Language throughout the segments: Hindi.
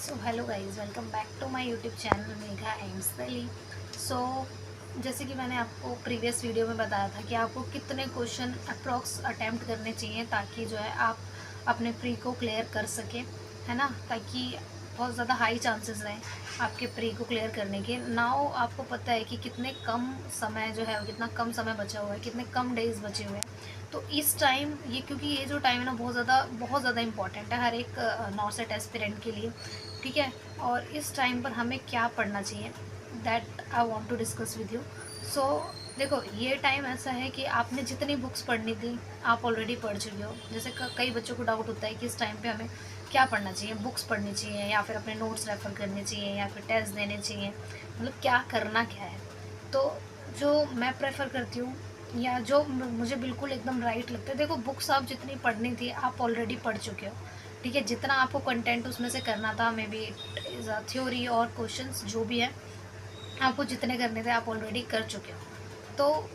So hello guys, welcome back to my YouTube channel Megha and सली। सो जैसे कि मैंने आपको प्रीवियस वीडियो में बताया था कि आपको कितने क्वेश्चन अप्रॉक्स अटैम्प्ट करने चाहिए ताकि जो है आप अपने प्री को क्लियर कर सकें, है ना। ताकि बहुत ज़्यादा हाई चांसेस रहें आपके प्री को क्लियर करने के। नाउ आपको पता है कि कितने कम समय जो है, कितना कम समय बचा हुआ है, कितने कम डेज बचे हुए हैं। तो इस टाइम ये, क्योंकि ये जो टाइम है ना बहुत ज़्यादा इंपॉर्टेंट है हर एक नॉर्थ सेट एस्पिरेंट के लिए, ठीक है। और इस टाइम पर हमें क्या पढ़ना चाहिए, that I want to discuss with you. So देखो, ये टाइम ऐसा है कि आपने जितनी बुक्स पढ़नी थी आप ऑलरेडी पढ़ चुके हो। जैसे कई बच्चों को डाउट होता है कि इस टाइम पे हमें क्या पढ़ना चाहिए, बुक्स पढ़नी चाहिए या फिर अपने नोट्स रेफर करने चाहिए या फिर टेस्ट देने चाहिए, मतलब क्या करना क्या है। तो जो मैं प्रेफर करती हूँ या जो मुझे बिल्कुल एकदम राइट लगता है, देखो बुक्स आप जितनी पढ़नी थी आप ऑलरेडी पढ़ चुके हो, ठीक है। जितना आपको कंटेंट उसमें से करना था, मे बी थ्योरी और क्वेश्चंस जो भी है, आपको जितने करने थे आप ऑलरेडी कर चुके हो। तो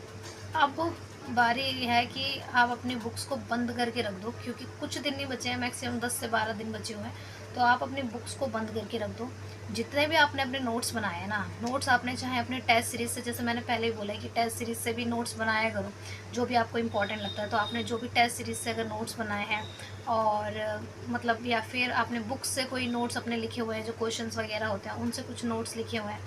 अब बारी ये है कि आप अपनी बुक्स को बंद करके रख दो, क्योंकि कुछ दिन नहीं बचे हैं, मैक्सिमम 10 से 12 दिन बचे हुए हैं। तो आप अपनी बुक्स को बंद करके रख दो। जितने भी आपने अपने नोट्स बनाए हैं ना, नोट्स आपने चाहे अपने टेस्ट सीरीज से, जैसे मैंने पहले ही बोला है कि टेस्ट सीरीज से भी नोट्स बनाया करो जो भी आपको इंपॉर्टेंट लगता है। तो आपने जो भी टेस्ट सीरीज से अगर नोट्स बनाए हैं और मतलब, या फिर आपने बुक्स से कोई नोट्स अपने लिखे हुए हैं, जो क्वेश्चंस वगैरह होते हैं उनसे कुछ नोट्स लिखे हुए हैं,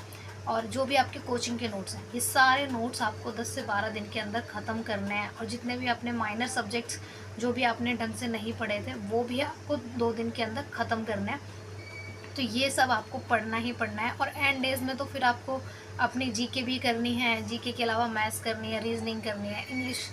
और जो भी आपके कोचिंग के नोट्स हैं, ये सारे नोट्स आपको 10 से 12 दिन के अंदर ख़त्म करने हैं। और जितने भी अपने माइनर सब्जेक्ट्स जो भी आपने ढंग से नहीं पढ़े थे वो भी आपको 2 दिन के अंदर ख़त्म करना है। तो ये सब आपको पढ़ना ही पढ़ना है। और एंड डेज में तो फिर आपको अपनी जीके भी करनी है, जीके के अलावा मैथ्स करनी है, रीजनिंग करनी है, इंग्लिश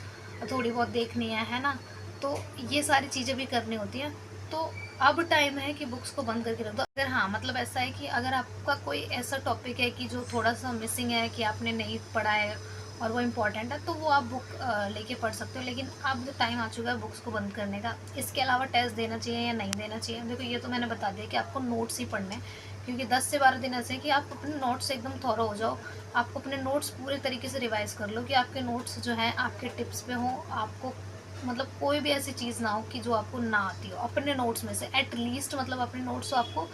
थोड़ी बहुत देखनी है ना। तो ये सारी चीज़ें भी करनी होती हैं। तो अब टाइम है कि बुक्स को बंद करके रख दो। अगर हाँ, मतलब ऐसा है कि अगर आपका कोई ऐसा टॉपिक है कि जो थोड़ा सा मिसिंग है, कि आपने नहीं पढ़ा है और वो इम्पॉर्टेंट है, तो वो आप बुक लेके पढ़ सकते हो। लेकिन अब टाइम आ चुका है बुक्स को बंद करने का। इसके अलावा टेस्ट देना चाहिए या नहीं देना चाहिए, देखो ये तो मैंने बता दिया कि आपको नोट्स ही पढ़ने हैं। क्योंकि 10 से 12 दिन ऐसे हैं कि आप अपने नोट्स एकदम थॉरो हो जाओ। आपको अपने नोट्स पूरे तरीके से रिवाइज़ कर लो कि आपके नोट्स जो हैं आपके टिप्स पे हों। आपको मतलब कोई भी ऐसी चीज़ ना हो कि जो आपको ना आती हो अपने नोट्स में से। एटलीस्ट मतलब अपने नोट्स तो आपको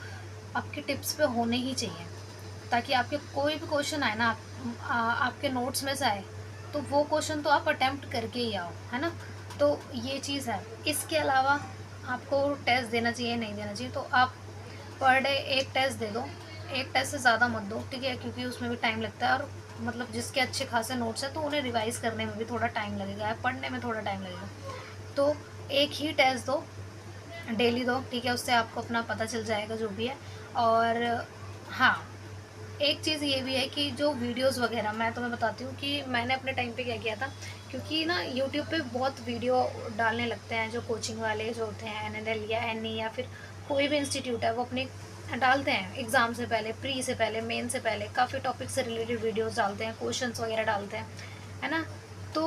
आपके टिप्स पे होने ही चाहिए, ताकि आपके कोई भी क्वेश्चन आए ना, आपके नोट्स में से आए, तो वो क्वेश्चन तो आप अटेम्प्ट करके ही आओ, है ना। तो ये चीज़ है। इसके अलावा आपको टेस्ट देना चाहिए नहीं देना चाहिए, तो आप पर डे एक टेस्ट दे दो। एक टेस्ट से ज़्यादा मत दो, ठीक है, क्योंकि उसमें भी टाइम लगता है। और मतलब जिसके अच्छे खासे नोट्स हैं तो उन्हें रिवाइज़ करने में भी थोड़ा टाइम लगेगा, पढ़ने में थोड़ा टाइम लगेगा। तो एक ही टेस्ट दो, डेली दो, ठीक है। उससे आपको अपना पता चल जाएगा जो भी है। और हाँ, एक चीज़ ये भी है कि जो वीडियोस वगैरह, मैं तुम्हें बताती हूँ कि मैंने अपने टाइम पे क्या किया था। क्योंकि ना यूट्यूब पे बहुत वीडियो डालने लगते हैं जो कोचिंग वाले जो होते हैं, NNL या NE या फिर कोई भी इंस्टीट्यूट है, वो अपने डालते हैं एग्ज़ाम से पहले, प्री से पहले, मेन से पहले काफ़ी टॉपिक से रिलेटेड वीडियोस डालते हैं, क्वेश्चंस वगैरह डालते हैं, है ना। तो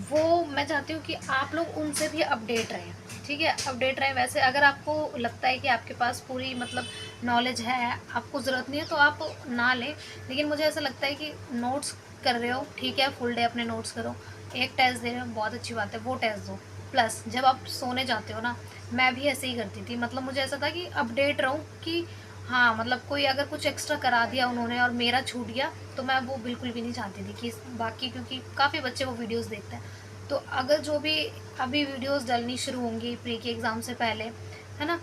वो मैं चाहती हूँ कि आप लोग उनसे भी अपडेट रहें, ठीक है, अपडेट रहें। वैसे अगर आपको लगता है कि आपके पास पूरी मतलब नॉलेज है, आपको ज़रूरत नहीं है, तो आप ना लें। लेकिन मुझे ऐसा लगता है कि नोट्स कर रहे हो, ठीक है, फुल डे अपने नोट्स करो। एक टेस्ट दे रहे हो, बहुत अच्छी बात है, वो टेस्ट दो। प्लस जब आप सोने जाते हो ना, मैं भी ऐसे ही करती थी। मतलब मुझे ऐसा था कि अपडेट रहूँ कि हाँ, मतलब कोई अगर कुछ एक्स्ट्रा करा दिया उन्होंने और मेरा छूट गया, तो मैं वो बिल्कुल भी नहीं चाहती थी कि बाकी, क्योंकि काफ़ी बच्चे वो वीडियोस देखते हैं। तो अगर जो भी अभी वीडियोस डलनी शुरू होंगी प्री के एग्ज़ाम से पहले, है ना,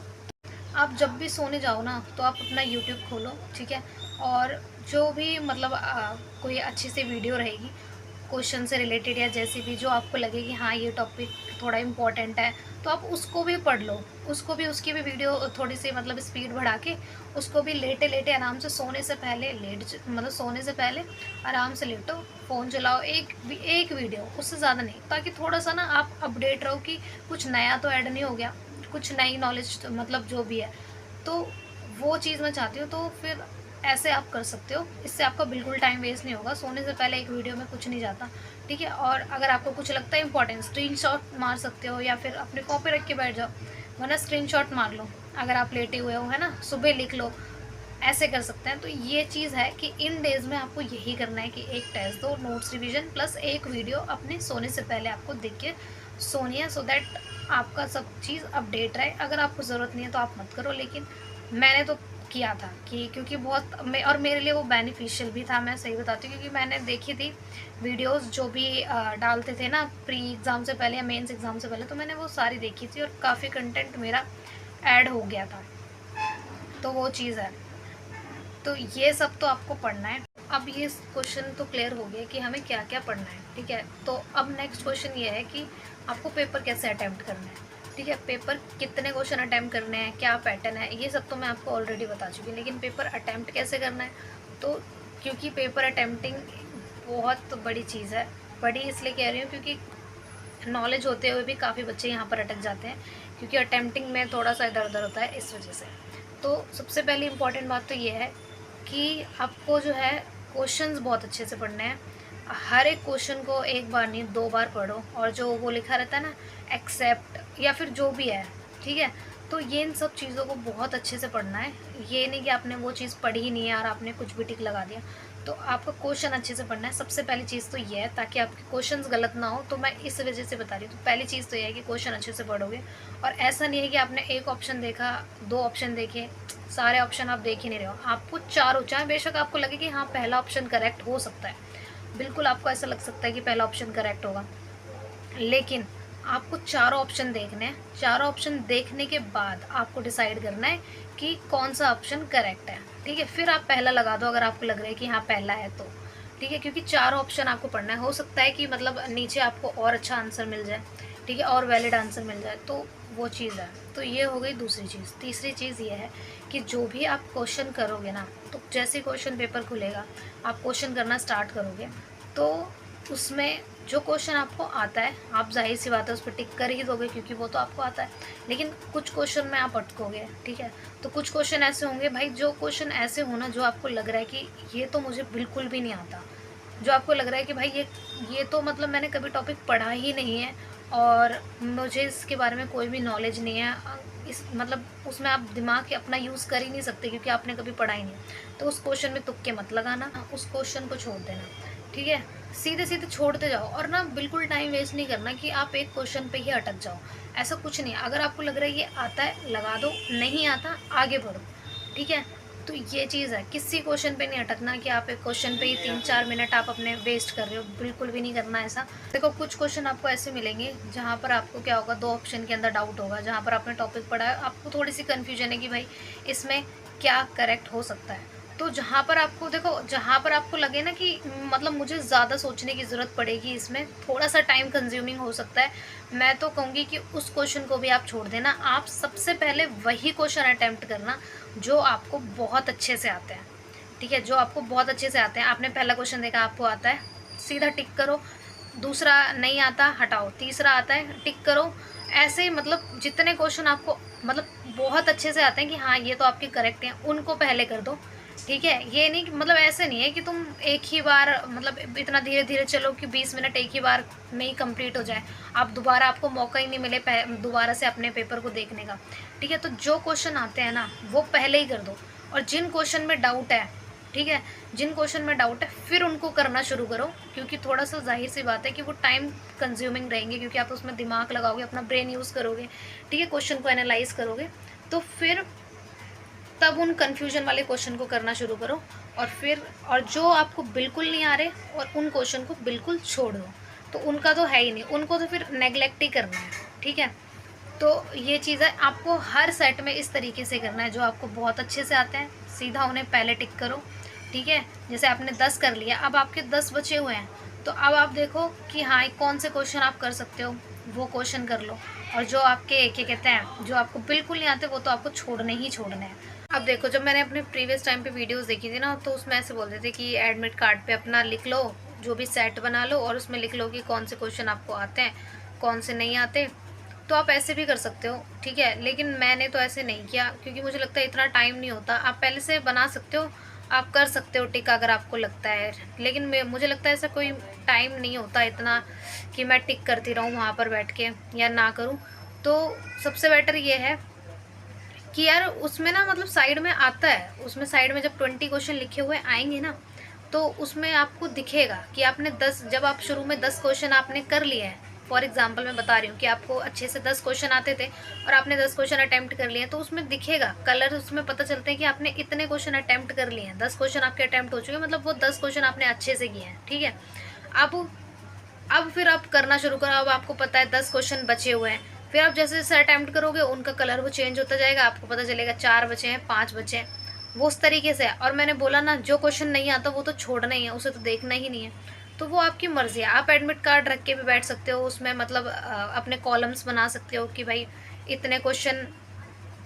आप जब भी सोने जाओ ना तो आप अपना यूट्यूब खोलो, ठीक है। और जो भी मतलब कोई अच्छी सी वीडियो रहेगी क्वेश्चन से रिलेटेड, या जैसे भी जो आपको लगे कि हाँ ये टॉपिक थोड़ा इम्पोर्टेंट है, तो आप उसको भी पढ़ लो। उसको भी, उसकी भी वीडियो थोड़ी सी मतलब स्पीड बढ़ा के, उसको भी लेटे लेटे आराम से, सोने से पहले मतलब सोने से पहले आराम से लेटो, फ़ोन चलाओ, एक वीडियो, उससे ज़्यादा नहीं, ताकि थोड़ा सा ना आप अपडेट रहो कि कुछ नया तो ऐड नहीं हो गया, कुछ नई नॉलेज मतलब जो भी है। तो वो चीज़ मैं चाहती हूँ। तो फिर ऐसे आप कर सकते हो, इससे आपका बिल्कुल टाइम वेस्ट नहीं होगा। सोने से पहले एक वीडियो में कुछ नहीं जाता, ठीक है। और अगर आपको कुछ लगता है इंपॉर्टेंट, स्क्रीनशॉट मार सकते हो या फिर अपने कॉपी रख के बैठ जाओ, वरना स्क्रीनशॉट मार लो अगर आप लेटे हुए हो, है ना, सुबह लिख लो, ऐसे कर सकते हैं। तो ये चीज़ है कि इन डेज़ में आपको यही करना है कि एक टेस्ट दो, नोट्स रिवीजन प्लस एक वीडियो अपने सोने से पहले आपको देख के सोनी है, सो दैट आपका सब चीज़ अपडेट रहे। अगर आपको ज़रूरत नहीं है तो आप मत करो, लेकिन मैंने तो किया था कि क्योंकि बहुत और मेरे लिए वो बेनिफिशियल भी था, मैं सही बताती हूँ, क्योंकि मैंने देखी थी वीडियोस जो भी डालते थे ना प्री एग्ज़ाम से पहले या मेंस एग्ज़ाम से पहले, तो मैंने वो सारी देखी थी और काफ़ी कंटेंट मेरा ऐड हो गया था। तो वो चीज़ है। तो ये सब तो आपको पढ़ना है। अब ये क्वेश्चन तो क्लियर हो गया कि हमें क्या क्या पढ़ना है, ठीक है। तो अब नेक्स्ट क्वेश्चन ये है कि आपको पेपर कैसे अटैम्प्ट करना है, ठीक है। पेपर कितने क्वेश्चन अटैम्प्ट करने हैं, क्या पैटर्न है, ये सब तो मैं आपको ऑलरेडी बता चुकी हूँ। लेकिन पेपर अटैम्प्ट कैसे करना है, तो क्योंकि पेपर अटैम्प्टिंग बहुत बड़ी चीज़ है। बड़ी इसलिए कह रही हूँ क्योंकि नॉलेज होते हुए भी काफ़ी बच्चे यहाँ पर अटक जाते हैं, क्योंकि अटैम्प्टिंग में थोड़ा सा इधर उधर होता है, इस वजह से। तो सबसे पहली इम्पॉर्टेंट बात तो ये है कि आपको जो है क्वेश्चंस बहुत अच्छे से पढ़ने हैं। हर एक क्वेश्चन को एक बार नहीं 2 बार पढ़ो, और जो वो लिखा रहता है ना एक्सेप्ट या फिर जो भी है, ठीक है। तो ये इन सब चीज़ों को बहुत अच्छे से पढ़ना है। ये नहीं कि आपने वो चीज़ पढ़ी ही नहीं है और आपने कुछ भी टिक लगा दिया। तो आपको क्वेश्चन अच्छे से पढ़ना है, सबसे पहली चीज़ तो ये है, ताकि आपके क्वेश्चंस गलत ना हो। तो मैं इस वजह से बता रही हूँ। तो पहली चीज़ तो ये है कि क्वेश्चन अच्छे से पढ़ोगे, और ऐसा नहीं है कि आपने एक ऑप्शन देखा, 2 ऑप्शन देखे, सारे ऑप्शन आप देख ही नहीं रहे हो। आपको चारों, चाहे बेशक आपको लगे कि हाँ पहला ऑप्शन करेक्ट हो सकता है, बिल्कुल आपको ऐसा लग सकता है कि पहला ऑप्शन करेक्ट होगा, लेकिन आपको चारों ऑप्शन देखने हैं। चारों ऑप्शन देखने के बाद आपको डिसाइड करना है कि कौन सा ऑप्शन करेक्ट है, ठीक है। फिर आप पहला लगा दो अगर आपको लग रहा है कि हाँ पहला है तो, ठीक है। क्योंकि चारों ऑप्शन आपको पढ़ना है। हो सकता है कि मतलब नीचे आपको और अच्छा आंसर मिल जाए, ठीक है, और वैलिड आंसर मिल जाए, तो वो चीज़ है। तो ये हो गई दूसरी चीज़। तीसरी चीज़ ये है कि जो भी आप क्वेश्चन करोगे ना, तो जैसे क्वेश्चन पेपर खुलेगा, आप क्वेश्चन करना स्टार्ट करोगे, तो उसमें जो क्वेश्चन आपको आता है, आप जाहिर सी बात है उस पर टिक कर ही दोगे, क्योंकि वो तो आपको आता है। लेकिन कुछ क्वेश्चन में आप अटकोगे, ठीक है। तो कुछ क्वेश्चन ऐसे होंगे भाई, जो क्वेश्चन ऐसे होना जो आपको लग रहा है कि ये तो मुझे बिल्कुल भी नहीं आता, जो आपको लग रहा है कि भाई ये तो मतलब मैंने कभी टॉपिक पढ़ा ही नहीं है और मुझे इसके बारे में कोई भी नॉलेज नहीं है, इस मतलब उसमें आप दिमाग अपना यूज़ कर ही नहीं सकते, क्योंकि आपने कभी पढ़ा ही नहीं। तो उस क्वेश्चन में तुक्के मत लगाना, उस क्वेश्चन को छोड़ देना, ठीक है। सीधे सीधे छोड़ते जाओ, और ना बिल्कुल टाइम वेस्ट नहीं करना कि आप एक क्वेश्चन पे ही अटक जाओ। ऐसा कुछ नहीं है। अगर आपको लग रहा है ये आता है लगा दो, नहीं आता आगे बढ़ो, ठीक है। तो ये चीज़ है, किसी क्वेश्चन पे नहीं अटकना कि आप एक क्वेश्चन पे ही 3-4 मिनट आप अपने वेस्ट कर रहे हो, बिल्कुल भी नहीं करना ऐसा। देखो कुछ क्वेश्चन आपको ऐसे मिलेंगे जहाँ पर आपको क्या होगा, 2 ऑप्शन के अंदर डाउट होगा, जहाँ पर आपने टॉपिक पढ़ा है, आपको थोड़ी सी कन्फ्यूजन है कि भाई इसमें क्या करेक्ट हो सकता है। तो जहाँ पर आपको देखो, जहाँ पर आपको लगे ना कि मतलब मुझे ज़्यादा सोचने की ज़रूरत पड़ेगी, इसमें थोड़ा सा टाइम कंज्यूमिंग हो सकता है, मैं तो कहूँगी कि उस क्वेश्चन को भी आप छोड़ देना। आप सबसे पहले वही क्वेश्चन अटैम्प्ट करना जो आपको बहुत अच्छे से आते हैं, ठीक है। जो आपको बहुत अच्छे से आते हैं, आपने पहला क्वेश्चन देखा आपको आता है, सीधा टिक करो। दूसरा नहीं आता, हटाओ। तीसरा आता है, टिक करो। ऐसे ही मतलब जितने क्वेश्चन आपको मतलब बहुत अच्छे से आते हैं कि हाँ ये तो आपके करेक्ट हैं, उनको पहले कर दो, ठीक है। ये नहीं मतलब ऐसे नहीं है कि तुम एक ही बार मतलब इतना धीरे धीरे चलो कि 20 मिनट एक ही बार में ही कंप्लीट हो जाए, आप दोबारा आपको मौका ही नहीं मिले दोबारा से अपने पेपर को देखने का, ठीक है। तो जो क्वेश्चन आते हैं ना वो पहले ही कर दो, और जिन क्वेश्चन में डाउट है, ठीक है, जिन क्वेश्चन में डाउट है फिर उनको करना शुरू करो, क्योंकि थोड़ा सा जाहिर सी बात है कि वो टाइम कंज्यूमिंग रहेंगे, क्योंकि आप उसमें दिमाग लगाओगे, अपना ब्रेन यूज़ करोगे, ठीक है, क्वेश्चन को एनालाइज करोगे। तो फिर तब उन कन्फ्यूजन वाले क्वेश्चन को करना शुरू करो, और जो आपको बिल्कुल नहीं आ रहे और उन क्वेश्चन को बिल्कुल छोड़ दो। तो उनका तो है ही नहीं, उनको तो फिर नेगलेक्ट ही करना है, ठीक है। तो ये चीज़ है, आपको हर सेट में इस तरीके से करना है। जो आपको बहुत अच्छे से आते हैं सीधा उन्हें पहले टिक करो, ठीक है। जैसे आपने 10 कर लिया, अब आपके 10 बचे हुए हैं, तो अब आप देखो कि हाँ कौन से क्वेश्चन आप कर सकते हो, वो क्वेश्चन कर लो। और जो आपके क्या कहते हैं, जो आपको बिल्कुल नहीं आते, वो तो आपको छोड़ने ही छोड़ने हैं। अब देखो, जब मैंने अपने प्रीवियस टाइम पे वीडियोस देखी थी ना, तो उसमें ऐसे बोलते थे कि एडमिट कार्ड पे अपना लिख लो, जो भी सेट बना लो, और उसमें लिख लो कि कौन से क्वेश्चन आपको आते हैं, कौन से नहीं आते। तो आप ऐसे भी कर सकते हो, ठीक है। लेकिन मैंने तो ऐसे नहीं किया, क्योंकि मुझे लगता है इतना टाइम नहीं होता। आप पहले से बना सकते हो, आप कर सकते हो टिक अगर आपको लगता है, लेकिन मुझे लगता है ऐसा कोई टाइम नहीं होता इतना कि मैं टिक करती रहूँ वहाँ पर बैठ के या ना करूँ। तो सबसे बेटर ये है कि यार उसमें ना मतलब साइड में आता है, उसमें साइड में जब 20 क्वेश्चन लिखे हुए आएंगे ना, तो उसमें आपको दिखेगा कि आपने 10, जब आप शुरू में 10 क्वेश्चन आपने कर लिए हैं, फॉर एग्जांपल मैं बता रही हूँ कि आपको अच्छे से 10 क्वेश्चन आते थे और आपने 10 क्वेश्चन अटेम्प्ट कर लिए, तो उसमें दिखेगा कलर, उसमें पता चलते हैं कि आपने इतने क्वेश्चन अटेम्प्ट कर लिए हैं, 10 क्वेश्चन आपके अटेम्प्ट हो चुके हैं, मतलब वो 10 क्वेश्चन आपने अच्छे से किए हैं, ठीक है। अब फिर आप करना शुरू करो। अब आपको पता है 10 क्वेश्चन बचे हुए हैं, फिर आप जैसे जैसे अटेम्प्ट करोगे उनका कलर वो चेंज होता जाएगा, आपको पता चलेगा 4 बचे हैं, 5 बचे हैं, वो उस तरीके से है। और मैंने बोला ना, जो क्वेश्चन नहीं आता वो तो छोड़ना ही है, उसे तो देखना ही नहीं है। तो वो आपकी मर्जी है, आप एडमिट कार्ड रख के भी बैठ सकते हो, उसमें मतलब अपने कॉलम्स बना सकते हो कि भाई इतने क्वेश्चन,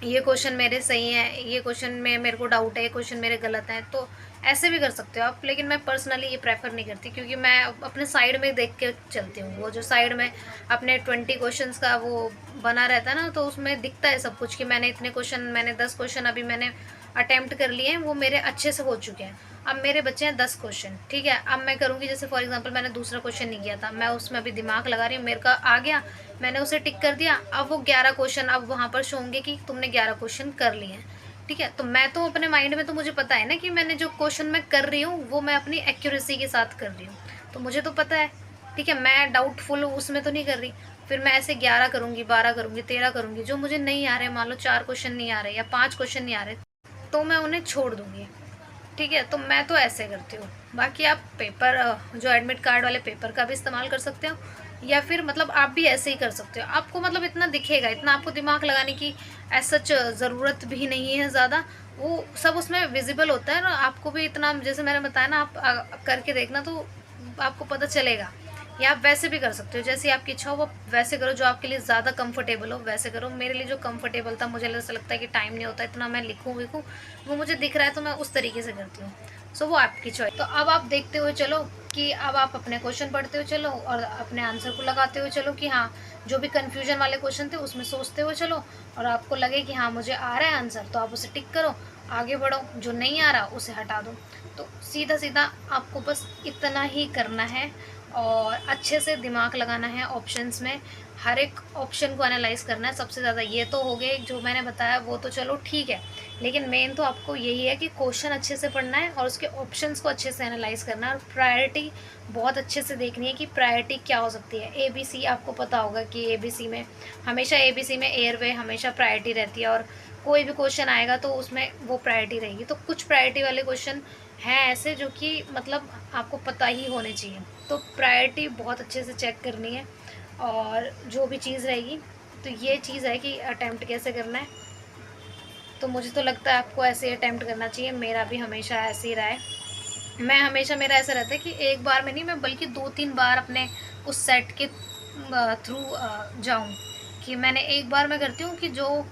ये क्वेश्चन मेरे सही है, ये क्वेश्चन में मेरे को डाउट है, ये क्वेश्चन मेरे गलत हैं, तो ऐसे भी कर सकते हो आप। लेकिन मैं पर्सनली ये प्रेफर नहीं करती, क्योंकि मैं अपने साइड में देख के चलती हूँ। वो जो साइड में अपने 20 क्वेश्चंस का वो बना रहता है ना, तो उसमें दिखता है सब कुछ कि मैंने इतने क्वेश्चन, मैंने 10 क्वेश्चन अभी मैंने अटेम्प्ट कर लिए हैं, वो मेरे अच्छे से हो चुके हैं। अब मेरे बच्चे हैं 10 क्वेश्चन, ठीक है। अब मैं करूँगी, जैसे फॉर एग्जांपल मैंने दूसरा क्वेश्चन नहीं किया था, मैं उसमें अभी दिमाग लगा रही हूँ, मेरे का आ गया, मैंने उसे टिक कर दिया। अब वो 11 क्वेश्चन अब वहाँ पर शो होंगे कि तुमने 11 क्वेश्चन कर लिए हैं, ठीक है। तो मैं तो अपने माइंड में तो मुझे पता है ना कि मैंने जो क्वेश्चन मैं कर रही हूँ वो मैं अपनी एक्यूरेसी के साथ कर रही हूँ, तो मुझे तो पता है, ठीक है। मैं डाउटफुल उसमें तो नहीं कर रही। फिर मैं ऐसे 11 करूँगी, 12 करूँगी, 13 करूँगी, जो मुझे नहीं आ रहे, मान लो 4 क्वेश्चन नहीं आ रहे या 5 क्वेश्चन नहीं आ रहे, तो मैं उन्हें छोड़ दूँगी, ठीक है। तो मैं तो ऐसे करती हूँ। बाकी आप पेपर, जो एडमिट कार्ड वाले पेपर का भी इस्तेमाल कर सकते हो, या फिर मतलब आप भी ऐसे ही कर सकते हो। आपको मतलब इतना दिखेगा, इतना आपको दिमाग लगाने की ऐसा ज़रूरत भी नहीं है ज़्यादा, वो सब उसमें विजिबल होता है ना। आपको भी इतना, जैसे मैंने बताया ना, आप करके देखना तो आपको पता चलेगा। या आप वैसे भी कर सकते हो, जैसे आपकी इच्छा हो वो वैसे करो, जो आपके लिए ज़्यादा कंफर्टेबल हो वैसे करो। मेरे लिए जो कंफर्टेबल था, मुझे ऐसा लगता है कि टाइम नहीं होता इतना, मैं लिखूँ विखूँ, वो मुझे दिख रहा है तो मैं उस तरीके से करती हूँ। सो वो आपकी चॉइस। तो अब आप देखते हुए चलो कि अब आप अपने क्वेश्चन पढ़ते हुए चलो और अपने आंसर को लगाते हुए चलो कि हाँ, जो भी कन्फ्यूजन वाले क्वेश्चन थे उसमें सोचते हुए चलो, और आपको लगे कि हाँ मुझे आ रहा है आंसर, तो आप उसे टिक करो, आगे बढ़ो। जो नहीं आ रहा उसे हटा दो। तो सीधा सीधा आपको बस इतना ही करना है, और अच्छे से दिमाग लगाना है ऑप्शंस में, हर एक ऑप्शन को एनालाइज करना है सबसे ज़्यादा। ये तो हो गए जो मैंने बताया, वो तो चलो ठीक है, लेकिन मेन तो आपको यही है कि क्वेश्चन अच्छे से पढ़ना है और उसके ऑप्शंस को अच्छे से एनालाइज करना है, और प्रायोरिटी बहुत अच्छे से देखनी है कि प्रायोरिटी क्या हो सकती है। ABC आपको पता होगा कि ABC में हमेशा, ABC में एयरवे हमेशा प्रायोरिटी रहती है, और कोई भी क्वेश्चन आएगा तो उसमें वो प्रायोरिटी रहेगी। तो कुछ प्रायोरिटी वाले क्वेश्चन हैं ऐसे जो कि मतलब आपको पता ही होने चाहिए, तो प्रायोरिटी बहुत अच्छे से चेक करनी है। और जो भी चीज़ रहेगी, तो ये चीज़ है कि अटैम्प्ट कैसे करना है। तो मुझे तो लगता है आपको ऐसे ही अटैम्प्ट करना चाहिए, मेरा भी हमेशा ऐसे ही रहा है। मैं हमेशा, मेरा ऐसा रहता है कि एक बार में नहीं, मैं बल्कि 2-3 बार अपने उस सेट के थ्रू जाऊँ, कि मैंने एक बार मैं करती हूँ कि जो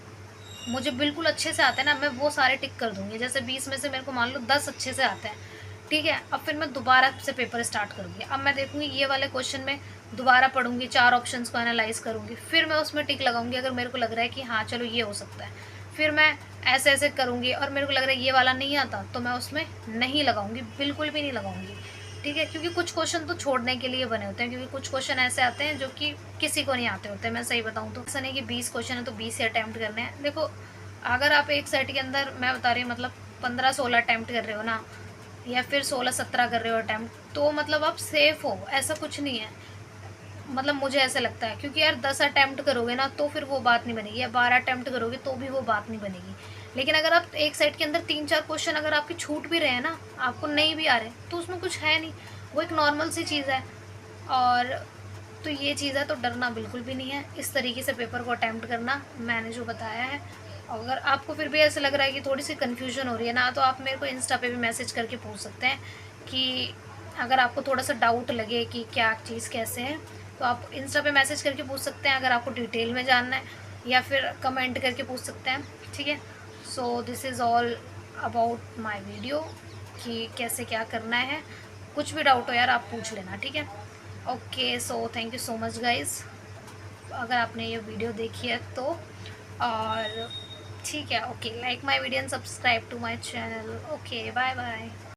मुझे बिल्कुल अच्छे से आते हैं ना, मैं वो सारे टिक कर दूँगी। जैसे 20 में से मेरे को मान लो 10 अच्छे से आते हैं, ठीक है। अब फिर मैं दोबारा से पेपर स्टार्ट करूँगी। अब मैं देखूँगी ये वाले क्वेश्चन में दोबारा पढ़ूँगी, 4 ऑप्शंस को एनालाइज़ करूँगी, फिर मैं उसमें टिक लगाऊँगी अगर मेरे को लग रहा है कि हाँ चलो ये हो सकता है। फिर मैं ऐसे ऐसे करूँगी, और मेरे को लग रहा है ये वाला नहीं आता तो मैं उसमें नहीं लगाऊँगी, बिल्कुल भी नहीं लगाऊँगी, ठीक है। क्योंकि कुछ क्वेश्चन तो छोड़ने के लिए बने होते हैं, क्योंकि कुछ क्वेश्चन ऐसे आते हैं जो कि किसी को नहीं आते होते। मैं सही बताऊँ तो ऐसा नहीं कि 20 क्वेश्चन है तो 20 ही अटैम्प्ट करने हैं। देखो, अगर आप एक सेट के अंदर, मैं बता रही हूँ, मतलब 15-16 अटैम्प्ट कर रहे हो ना, या फिर 16-17 कर रहे हो अटैम्प्ट, तो मतलब आप सेफ़ हो, ऐसा कुछ नहीं है। मतलब मुझे ऐसा लगता है, क्योंकि यार 10 अटैम्प्ट करोगे ना तो फिर वो बात नहीं बनेगी, या 12 अटैम्प्ट करोगे तो भी वो बात नहीं बनेगी। लेकिन अगर आप एक सेट के अंदर 3-4 क्वेश्चन अगर आपके छूट भी रहे हैं ना, आपको नहीं भी आ रहे, तो उसमें कुछ है नहीं, वो एक नॉर्मल सी चीज़ है। और तो ये चीज़ है, तो डरना बिल्कुल भी नहीं है, इस तरीके से पेपर को अटैम्प्ट करना मैंने जो बताया है। अगर आपको फिर भी ऐसा लग रहा है कि थोड़ी सी कन्फ्यूजन हो रही है ना, तो आप मेरे को इंस्टा पे भी मैसेज करके पूछ सकते हैं कि अगर आपको थोड़ा सा डाउट लगे कि क्या चीज़ कैसे है, तो आप इंस्टा पे मैसेज करके पूछ सकते हैं अगर आपको डिटेल में जानना है, या फिर कमेंट करके पूछ सकते हैं, ठीक है। So this is all about my video, कि कैसे क्या करना है। कुछ भी डाउट हो यार आप पूछ लेना, ठीक है। Okay, so thank you so much guys, अगर आपने ये वीडियो देखी है तो। और ठीक है, okay, like my video and subscribe to my channel. Okay, bye bye.